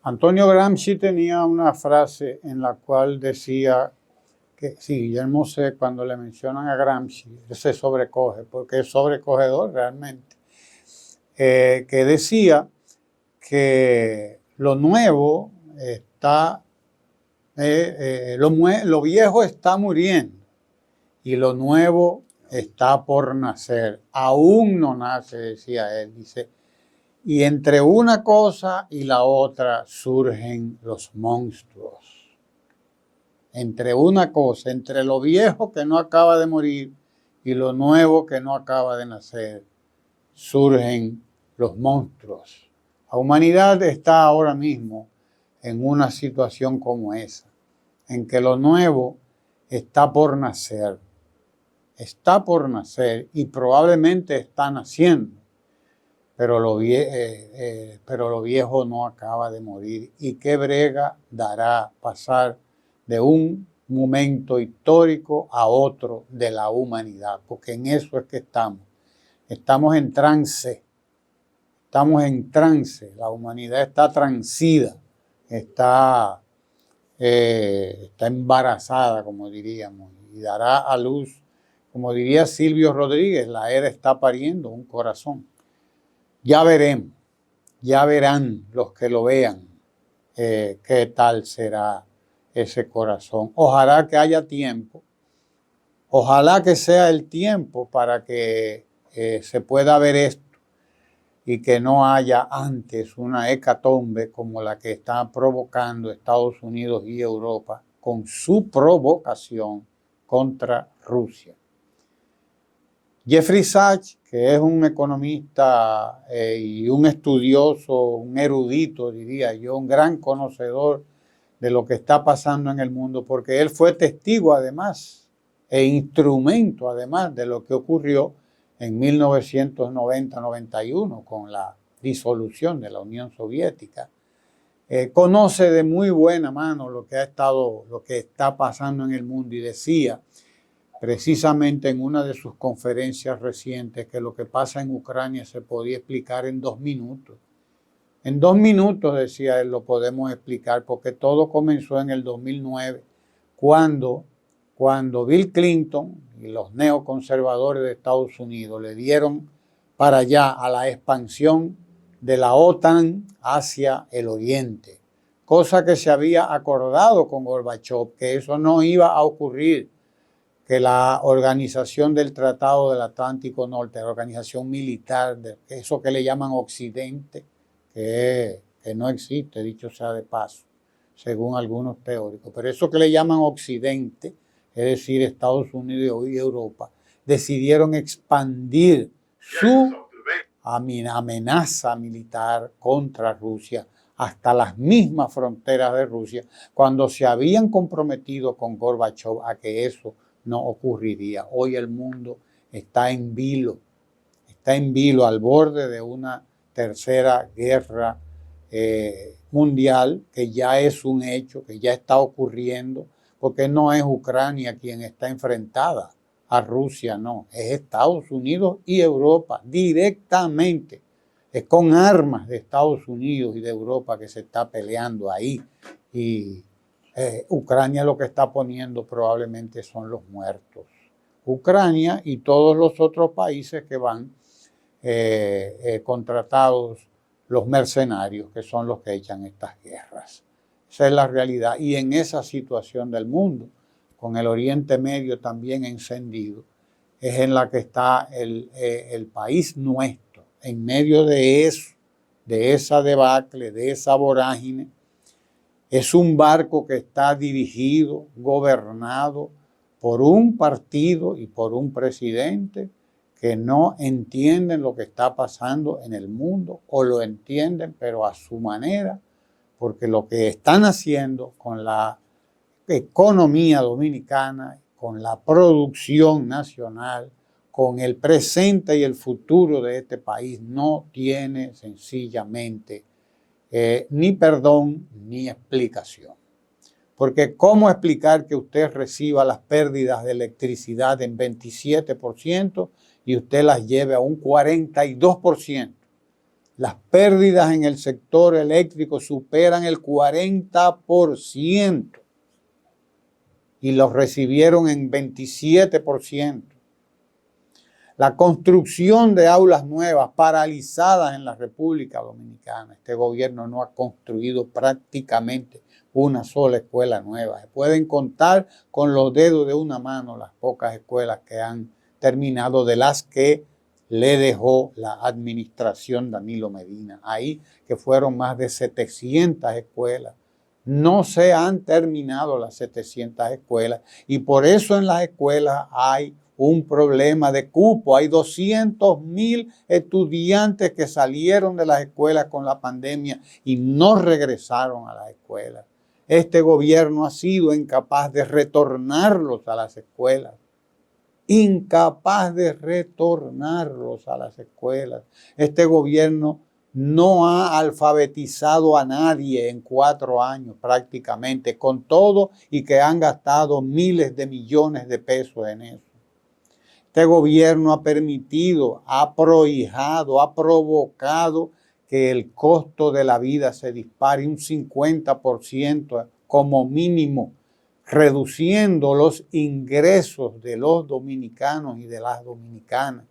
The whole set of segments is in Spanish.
Antonio Gramsci tenía una frase en la cual decía que, sí, Guillermo C., cuando le mencionan a Gramsci, se sobrecoge, porque es sobrecogedor realmente, que decía que lo nuevo está, lo viejo está muriendo y lo nuevo está por nacer. Aún no nace, decía él, dice. Y entre una cosa y la otra surgen los monstruos. Entre una cosa, entre lo viejo que no acaba de morir y lo nuevo que no acaba de nacer, surgen los monstruos. La humanidad está ahora mismo en una situación como esa, en que lo nuevo está por nacer y probablemente está naciendo. Pero lo viejo no acaba de morir. ¿Y qué brega dará pasar de un momento histórico a otro de la humanidad? Porque en eso es que estamos. Estamos en trance. La humanidad está transida. Está embarazada, como diríamos, y dará a luz, como diría Silvio Rodríguez, la era está pariendo un corazón. Ya veremos, ya verán los que lo vean qué tal será ese corazón. Ojalá que haya tiempo, ojalá que sea el tiempo para que se pueda ver esto y que no haya antes una hecatombe como la que está provocando Estados Unidos y Europa con su provocación contra Rusia. Jeffrey Sachs, que es un economista y un estudioso, un erudito, diría yo, un gran conocedor de lo que está pasando en el mundo, porque él fue testigo además e instrumento además de lo que ocurrió en 1990-91 con la disolución de la Unión Soviética. Conoce de muy buena mano lo que está pasando en el mundo y decía precisamente en una de sus conferencias recientes que lo que pasa en Ucrania se podía explicar en 2 minutos. En 2 minutos, decía él, lo podemos explicar porque todo comenzó en el 2009 cuando Bill Clinton y los neoconservadores de Estados Unidos le dieron para allá a la expansión de la OTAN hacia el oriente, cosa que se había acordado con Gorbachev, que eso no iba a ocurrir, que la organización del Tratado del Atlántico Norte, la organización militar, eso que le llaman Occidente, que no existe, dicho sea de paso, según algunos teóricos, pero eso que le llaman Occidente, es decir, Estados Unidos y Europa, decidieron expandir su amenaza militar contra Rusia hasta las mismas fronteras de Rusia, cuando se habían comprometido con Gorbachev a que eso no ocurriría. Hoy el mundo está en vilo al borde de una tercera guerra mundial, que ya es un hecho, que ya está ocurriendo, porque no es Ucrania quien está enfrentada a Rusia, no, es Estados Unidos y Europa directamente. Es con armas de Estados Unidos y de Europa que se está peleando ahí. Y Ucrania lo que está poniendo probablemente son los muertos. Ucrania y todos los otros países que van contratados, los mercenarios, que son los que echan estas guerras. Esa es la realidad. Y en esa situación del mundo, con el Oriente Medio también encendido, es en la que está el país nuestro, en medio de eso, de esa debacle, de esa vorágine. Es un barco que está dirigido, gobernado por un partido y por un presidente que no entienden lo que está pasando en el mundo, o lo entienden pero a su manera, porque lo que están haciendo con la economía dominicana, con la producción nacional, con el presente y el futuro de este país, no tiene sencillamente ni perdón ni explicación. Porque ¿cómo explicar que usted reciba las pérdidas de electricidad en 27% y usted las lleve a un 42%? Las pérdidas en el sector eléctrico superan el 40% y los recibieron en 27%. La construcción de aulas nuevas paralizadas en la República Dominicana. Este gobierno no ha construido prácticamente una sola escuela nueva. Se pueden contar con los dedos de una mano las pocas escuelas que han terminado, de las que le dejó la administración Danilo Medina. Ahí, que fueron más de 700 escuelas. No se han terminado las 700 escuelas y por eso en las escuelas hay un problema de cupo. Hay 200,000 estudiantes que salieron de las escuelas con la pandemia y no regresaron a las escuelas. Este gobierno ha sido incapaz de retornarlos a las escuelas. Incapaz de retornarlos a las escuelas. Este gobierno no ha alfabetizado a nadie en 4 años prácticamente, con todo y que han gastado miles de millones de pesos en eso. Este gobierno ha permitido, ha prohijado, ha provocado que el costo de la vida se dispare un 50% como mínimo, reduciendo los ingresos de los dominicanos y de las dominicanas,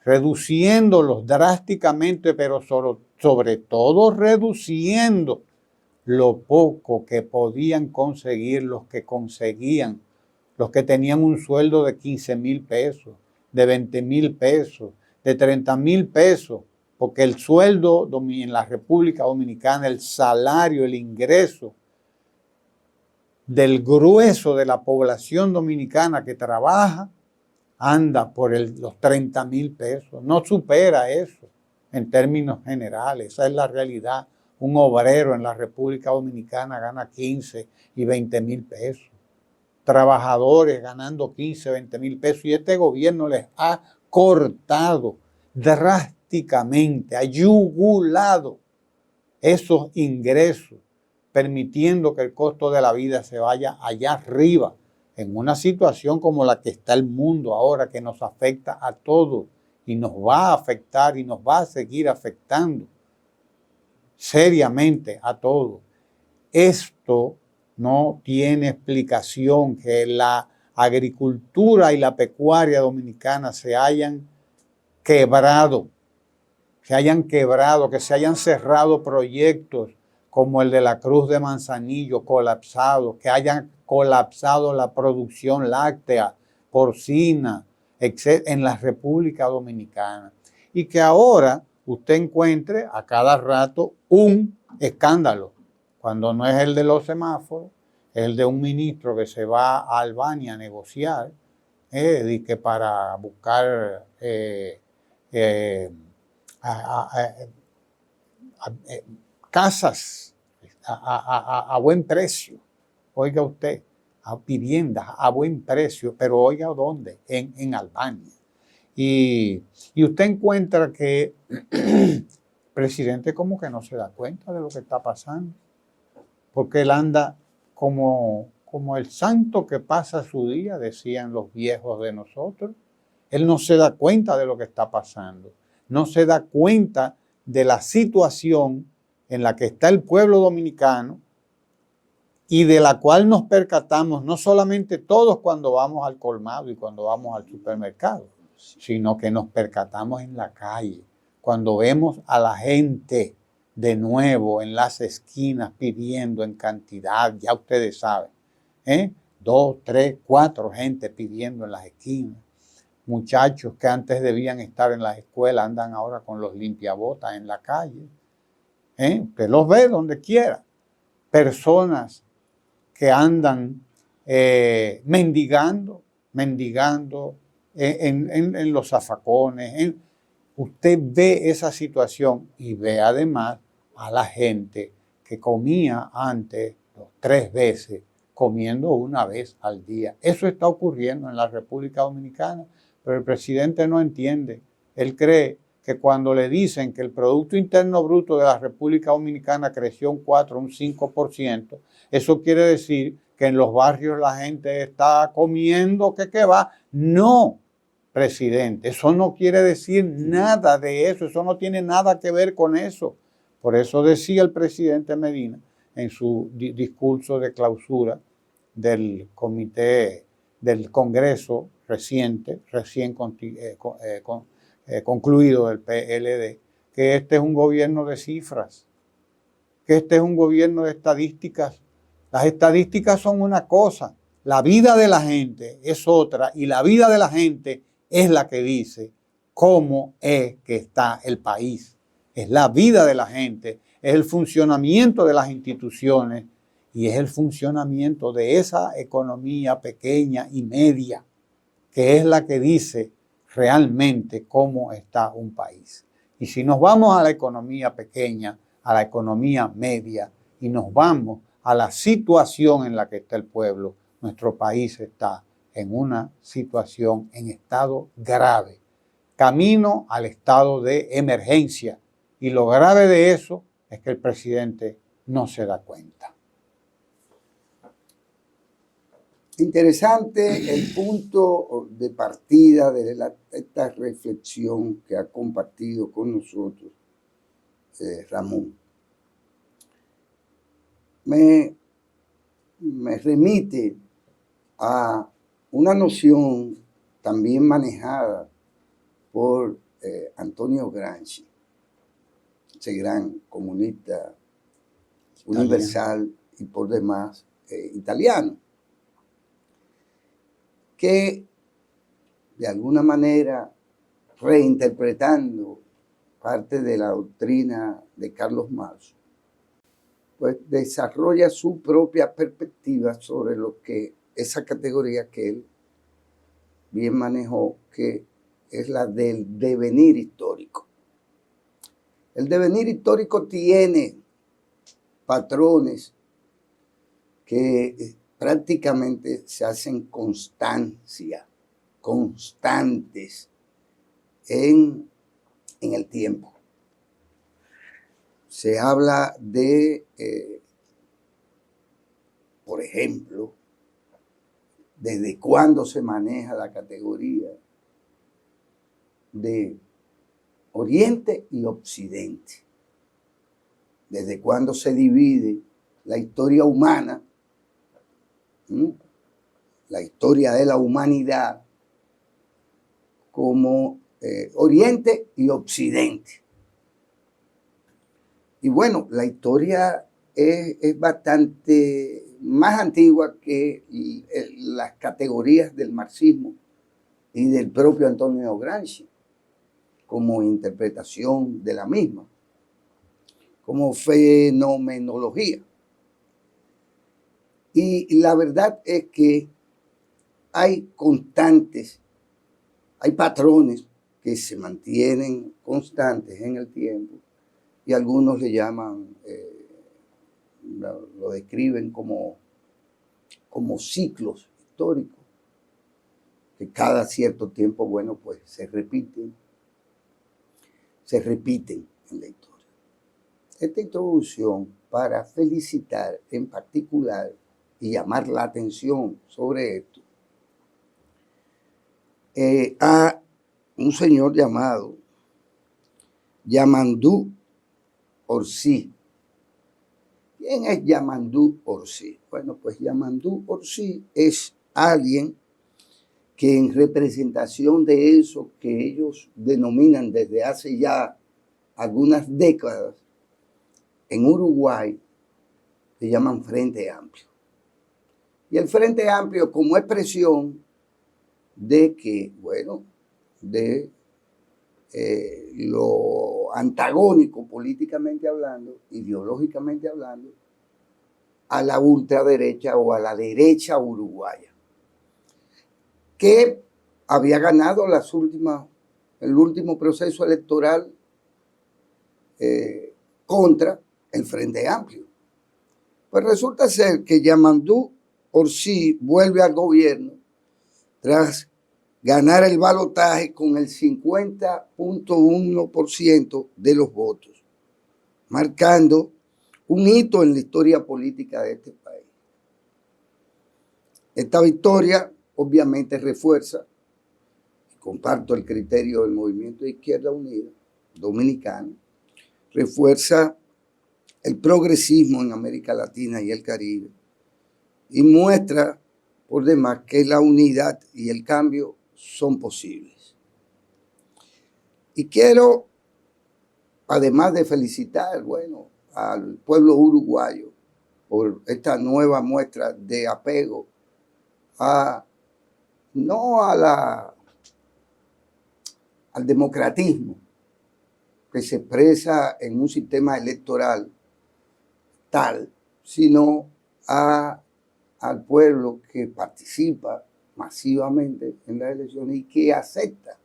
reduciéndolos drásticamente, pero sobre todo reduciendo lo poco que podían conseguir los que conseguían, los que tenían un sueldo de 15,000 pesos, de 20,000 pesos, de 30,000 pesos, porque el sueldo en la República Dominicana, el salario, el ingreso del grueso de la población dominicana que trabaja, anda por los 30,000 pesos. No supera eso en términos generales. Esa es la realidad. Un obrero en la República Dominicana gana 15 y 20,000 pesos. Trabajadores ganando 15, 20,000 pesos. Y este gobierno les ha cortado drásticamente, ha yugulado esos ingresos, permitiendo que el costo de la vida se vaya allá arriba, en una situación como la que está el mundo ahora, que nos afecta a todos y nos va a afectar y nos va a seguir afectando seriamente a todos. Esto no tiene explicación, que la agricultura y la pecuaria dominicana se hayan quebrado, que se hayan cerrado proyectos como el de la Cruz de Manzanillo, colapsado, que hayan colapsado la producción láctea, porcina, etc., en la República Dominicana. Y que ahora usted encuentre a cada rato un escándalo, cuando no es el de los semáforos, es el de un ministro que se va a Albania a negociar, que para buscar casas a buen precio, oiga usted, a viviendas a buen precio, pero oiga dónde, en Albania. Y usted encuentra que el presidente como que no se da cuenta de lo que está pasando, porque él anda como el santo que pasa su día, decían los viejos de nosotros. Él no se da cuenta de lo que está pasando, no se da cuenta de la situación en la que está el pueblo dominicano y de la cual nos percatamos no solamente todos cuando vamos al colmado y cuando vamos al supermercado, sino que nos percatamos en la calle, cuando vemos a la gente de nuevo en las esquinas pidiendo en cantidad, ya ustedes saben, 2, 3, 4 gente pidiendo en las esquinas. Muchachos que antes debían estar en las escuelas andan ahora con los limpiabotas en la calle. Usted los ve donde quiera. Personas que andan mendigando en los zafacones. Usted ve esa situación y ve además a la gente que comía antes 3 veces, comiendo una vez al día. Eso está ocurriendo en la República Dominicana, pero el presidente no entiende. Él cree que cuando le dicen que el Producto Interno Bruto de la República Dominicana creció un 4, un 5%, eso quiere decir que en los barrios la gente está comiendo que va. No, presidente. Eso no quiere decir nada de eso, eso no tiene nada que ver con eso. Por eso decía el presidente Medina en su discurso de clausura del comité del Congreso recién concluido del PLD, que este es un gobierno de cifras, que este es un gobierno de estadísticas. Las estadísticas son una cosa, la vida de la gente es otra, y la vida de la gente es la que dice cómo es que está el país. Es la vida de la gente, es el funcionamiento de las instituciones y es el funcionamiento de esa economía pequeña y media, que es la que dice realmente cómo está un país. Y si nos vamos a la economía pequeña, a la economía media, y nos vamos a la situación en la que está el pueblo, nuestro país está en una situación, en estado grave, camino al estado de emergencia. Y lo grave de eso es que el presidente no se da cuenta. Interesante el punto de partida de esta reflexión que ha compartido con nosotros Ramón. Me remite a una noción también manejada por Antonio Gramsci, ese gran comunista universal y por demás italiano, que de alguna manera, reinterpretando parte de la doctrina de Carlos Marx, pues desarrolla su propia perspectiva sobre lo que esa categoría que él bien manejó, que es la del devenir histórico. El devenir histórico tiene patrones que prácticamente se hacen constantes en el tiempo. Se habla de, por ejemplo, desde cuándo se maneja la categoría de Oriente y Occidente, desde cuándo se divide la historia humana, la historia de la humanidad, como Oriente y Occidente. Y bueno, la historia es bastante más antigua que las categorías del marxismo y del propio Antonio Gramsci, como interpretación de la misma, como fenomenología. Y la verdad es que hay constantes, hay patrones que se mantienen constantes en el tiempo y algunos le llaman, lo describen como ciclos históricos que cada cierto tiempo, bueno, pues se repiten en la historia. Esta introducción para felicitar en particular y llamar la atención sobre esto a un señor llamado Yamandu Orsi. ¿Quién es Yamandu Orsi? Bueno, pues Yamandu Orsi es alguien que en representación de eso que ellos denominan desde hace ya algunas décadas en Uruguay, se llaman Frente Amplio. Y el Frente Amplio como expresión de que, bueno, de lo antagónico políticamente hablando, ideológicamente hablando, a la ultraderecha o a la derecha uruguaya, que había ganado el último proceso electoral contra el Frente Amplio. Pues resulta ser que Yamandu Orsi vuelve al gobierno tras ganar el balotaje con el 50.1% de los votos, marcando un hito en la historia política de este país. Esta victoria obviamente refuerza, comparto el criterio del Movimiento de Izquierda Unida Dominicano, refuerza el progresismo en América Latina y el Caribe y muestra por demás que la unidad y el cambio son posibles. Y quiero, además de felicitar, bueno, al pueblo uruguayo por esta nueva muestra de apego no al democratismo que se expresa en un sistema electoral tal, sino al pueblo que participa masivamente en las elecciones y que acepta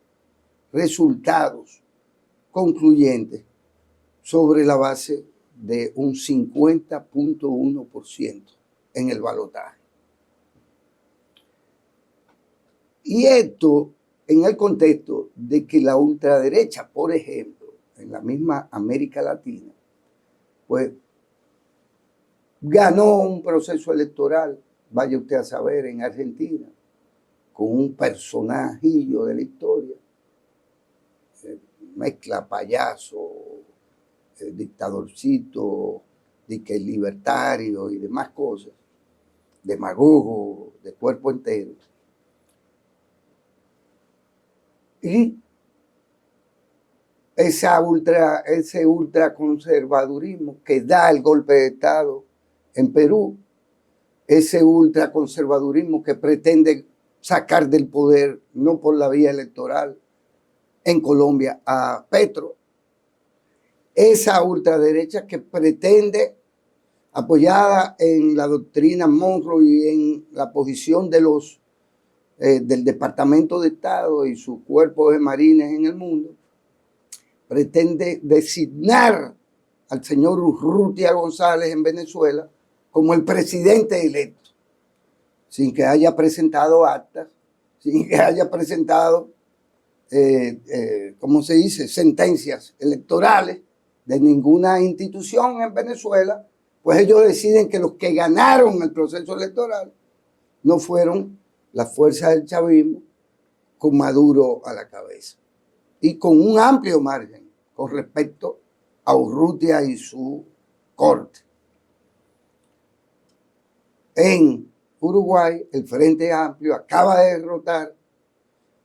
resultados concluyentes sobre la base de un 50.1% en el balotaje. Y esto en el contexto de que la ultraderecha, por ejemplo, en la misma América Latina, pues ganó un proceso electoral, vaya usted a saber, en Argentina, con un personajillo de la historia, mezcla payaso, dictadorcito, dique libertario y demás cosas, demagogo de cuerpo entero. Y ese ultraconservadurismo que da el golpe de Estado en Perú, ese ultraconservadurismo que pretende sacar del poder, no por la vía electoral, en Colombia a Petro, esa ultraderecha que pretende, apoyada en la doctrina Monroe y en la posición de del Departamento de Estado y sus cuerpos de marines en el mundo, pretende designar al señor Urrutia González en Venezuela como el presidente electo, sin que haya presentado actas, sin que haya presentado, ¿cómo se dice?, sentencias electorales de ninguna institución en Venezuela, pues ellos deciden que los que ganaron el proceso electoral no fueron las fuerzas del chavismo con Maduro a la cabeza y con un amplio margen con respecto a Urrutia y su corte. En Uruguay, el Frente Amplio acaba de derrotar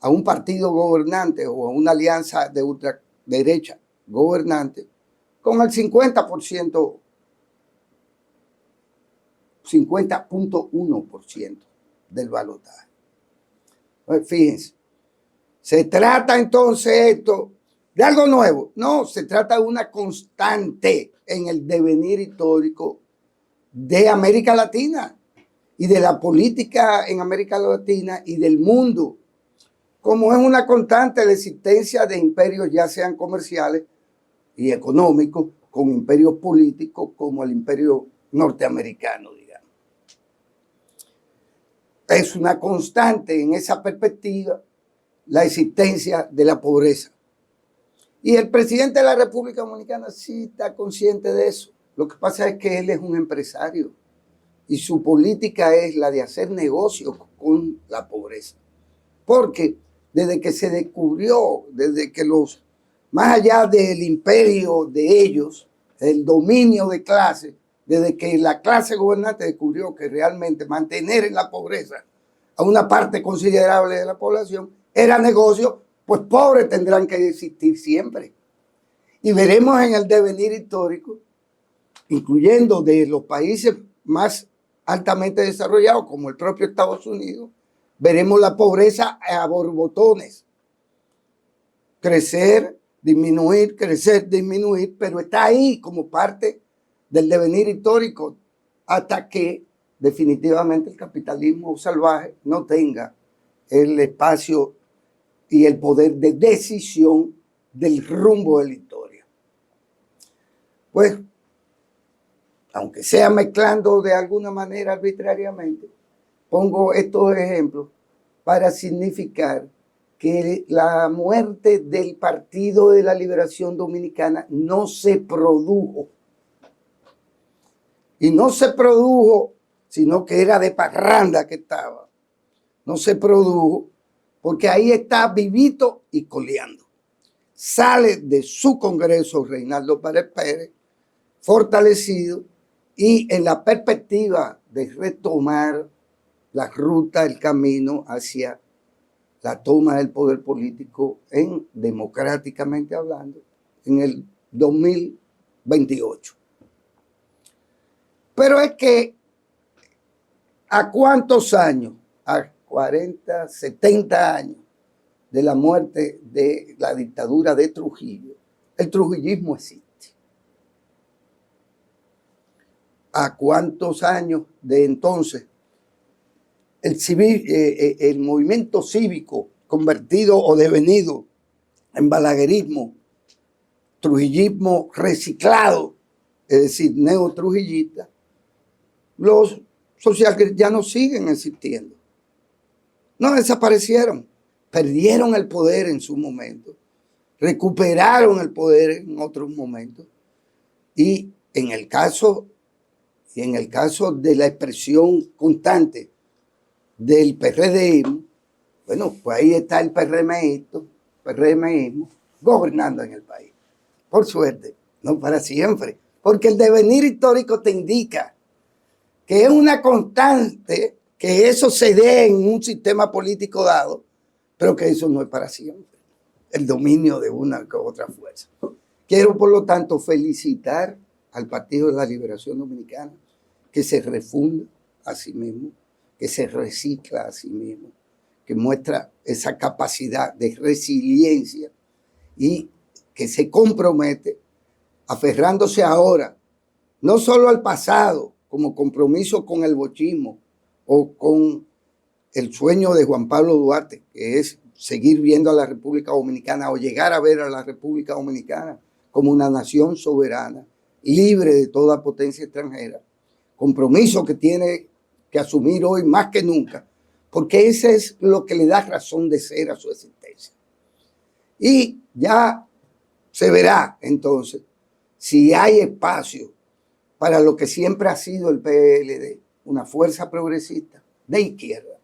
a un partido gobernante o a una alianza de ultraderecha gobernante con el 50%, 50.1% del balotaje. Pues fíjense, ¿se trata entonces esto de algo nuevo? No, se trata de una constante en el devenir histórico de América Latina y de la política en América Latina y del mundo, como es una constante la existencia de imperios, ya sean comerciales y económicos, con imperios políticos como el imperio norteamericano, digamos. Es una constante en esa perspectiva la existencia de la pobreza. Y el presidente de la República Dominicana sí está consciente de eso. Lo que pasa es que él es un empresario y su política es la de hacer negocios con la pobreza. Porque desde que se descubrió, desde que más allá del imperio de ellos, el dominio de clase, desde que la clase gobernante descubrió que realmente mantener en la pobreza a una parte considerable de la población era negocio, pues pobres tendrán que existir siempre. Y veremos en el devenir histórico, incluyendo de los países más altamente desarrollados, como el propio Estados Unidos, veremos la pobreza a borbotones. Crecer, disminuir, pero está ahí como parte del devenir histórico hasta que definitivamente el capitalismo salvaje no tenga el espacio y el poder de decisión del rumbo de la historia. Pues, aunque sea mezclando de alguna manera arbitrariamente, pongo estos ejemplos para significar que la muerte del Partido de la Liberación Dominicana no se produjo. Y no se produjo, sino que era de parranda que estaba. No se produjo porque ahí está vivito y coleando. Sale de su Congreso Reinaldo Pérez, fortalecido y en la perspectiva de retomar la ruta, el camino hacia la toma del poder político democráticamente hablando, en el 2028. Pero es que, ¿a cuántos años? A 40, 70 años de la muerte de la dictadura de Trujillo, el trujillismo existe. ¿A cuántos años de entonces el movimiento cívico convertido o devenido en balaguerismo, trujillismo reciclado, es decir, neotrujillista, los sociales ya no siguen existiendo? No desaparecieron, perdieron el poder en su momento, recuperaron el poder en otros momentos y en el caso de la expresión constante del PRDismo, bueno, pues ahí está el PRMismo gobernando en el país. Por suerte, no para siempre, porque el devenir histórico te indica que es una constante que eso se dé en un sistema político dado, pero que eso no es para siempre, el dominio de una u otra fuerza. Quiero, por lo tanto, felicitar al Partido de la Liberación Dominicana, que se refunda a sí mismo, que se recicla a sí mismo, que muestra esa capacidad de resiliencia y que se compromete aferrándose ahora, no solo al pasado, como compromiso con el bochismo o con el sueño de Juan Pablo Duarte, que es seguir viendo a la República Dominicana o llegar a ver a la República Dominicana como una nación soberana, libre de toda potencia extranjera, compromiso que tiene que asumir hoy más que nunca, porque ese es lo que le da razón de ser a su existencia. Y ya se verá entonces si hay espacio para lo que siempre ha sido el PLD, una fuerza progresista de izquierda,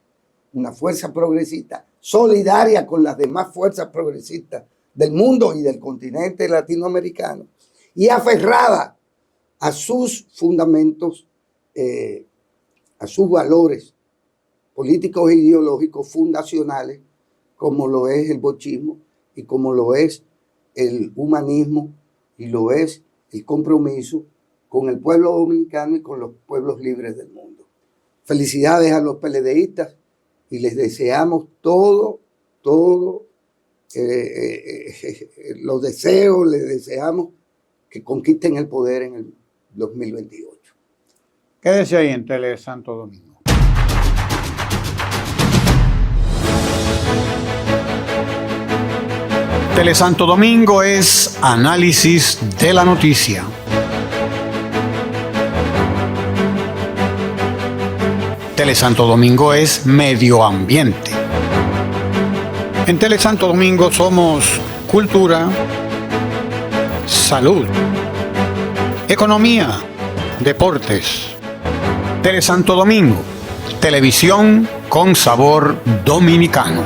una fuerza progresista solidaria con las demás fuerzas progresistas del mundo y del continente latinoamericano y aferrada a sus fundamentos, a sus valores políticos e ideológicos fundacionales, como lo es el bochismo y como lo es el humanismo y lo es el compromiso con el pueblo dominicano y con los pueblos libres del mundo. Felicidades a los PLDistas y les deseamos los deseos, les deseamos que conquisten el poder en el 2028. Quédese ahí en Tele Santo Domingo. Tele Santo Domingo es análisis de la noticia. Tele Santo Domingo es medio ambiente. En Tele Santo Domingo somos cultura, salud, economía, deportes. Tele Santo Domingo, televisión con sabor dominicano.